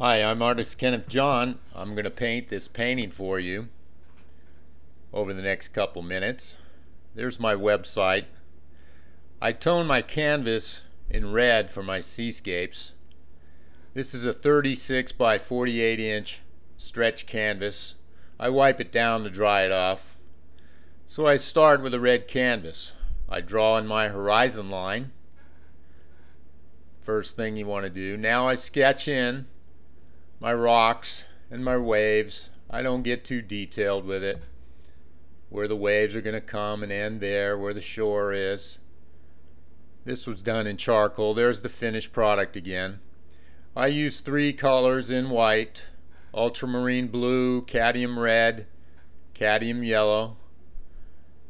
Hi, I'm artist Kenneth John. I'm going to paint this painting for you over the next couple minutes. There's my website. I tone my canvas in red for my seascapes. This is a 36 by 48 inch stretch canvas. I wipe it down to dry it off. So I start with a red canvas. I draw in my horizon line. First thing you want to do. Now I sketch in my rocks and my waves. I don't get too detailed with it. Where the waves are going to come and end there, where the shore is. This was done in charcoal. There's the finished product again. I use three colors in white: ultramarine blue, cadmium red, cadmium yellow.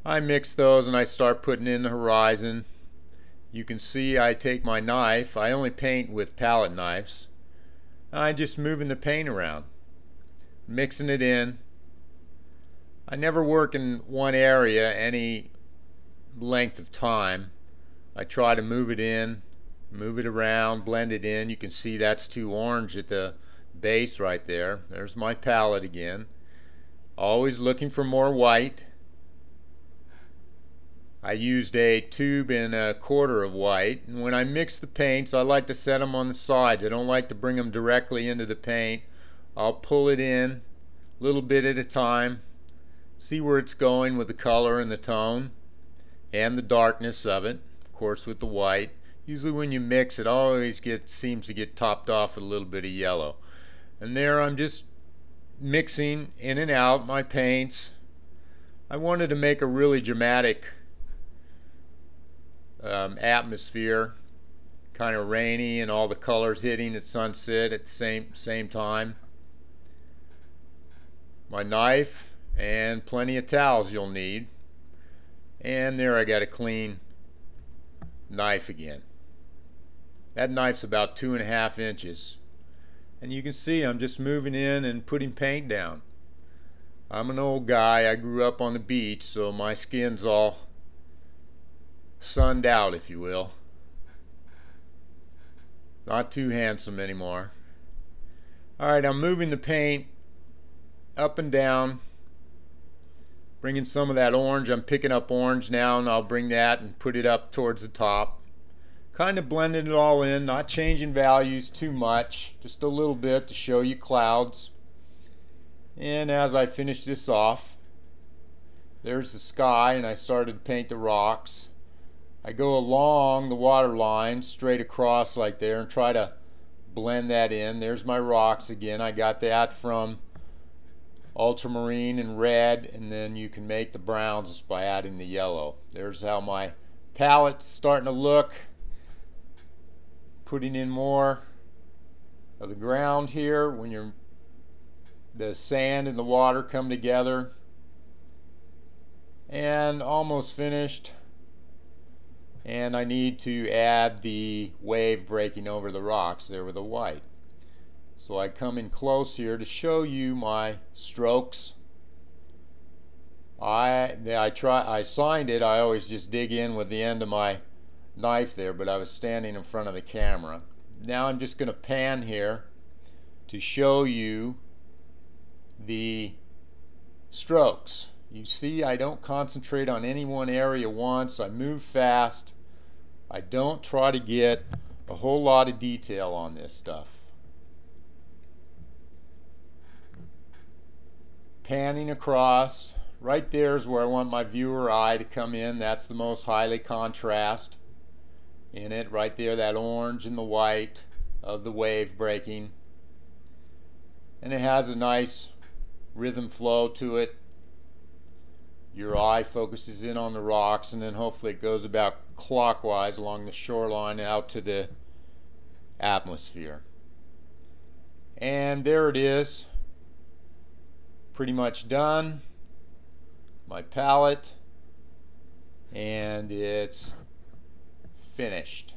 I mix those and I start putting in the horizon. You can see I take my knife. I only paint with palette knives. I'm just moving the paint around, mixing it in. I never work in one area any length of time. I try to move it in, move it around, blend it in. You can see that's too orange at the base right there. There's my palette again. Always looking for more white. I used a tube and a quarter of white, and when I mix the paints I like to set them on the sides. I don't like to bring them directly into the paint. I'll pull it in a little bit at a time, see where it's going with the color and the tone and the darkness of it, of course with the white. Usually when you mix it always seems to get topped off with a little bit of yellow. And there I'm just mixing in and out my paints. I wanted to make a really dramatic atmosphere, kind of rainy and all the colors hitting at sunset at the same time. My knife and plenty of towels you'll need, and there I got a clean knife again. That knife's about 2.5 inches, and you can see I'm just moving in and putting paint down. I'm an old guy. I grew up on the beach, so my skin's all sunned out, if you will. Not too handsome anymore. Alright, I'm moving the paint up and down, bringing some of that orange. I'm picking up orange now, and I'll bring that and put it up towards the top. Kind of blending it all in, not changing values too much, just a little bit to show you clouds. And as I finish this off, there's the sky, and I started to paint the rocks. I go along the water line straight across like there and try to blend that in. There's my rocks again. I got that from ultramarine and red, and then you can make the browns just by adding the yellow. There's how my palette's starting to look. Putting in more of the ground here when the sand and the water come together. And almost finished. And I need to add the wave breaking over the rocks there with the white. So I come in close here to show you my strokes. I signed it. I always just dig in with the end of my knife there, but I was standing in front of the camera. Now I'm just going to pan here to show you the strokes. You see, I don't concentrate on any one area once. I move fast. I don't try to get a whole lot of detail on this stuff. Panning across. Right there is where I want my viewer eye to come in. That's the most highly contrast in it. Right there, that orange and the white of the wave breaking. And it has a nice rhythm flow to it. Your eye focuses in on the rocks, and then hopefully it goes about clockwise along the shoreline out to the atmosphere. And there it is, pretty much done. My palette, and it's finished.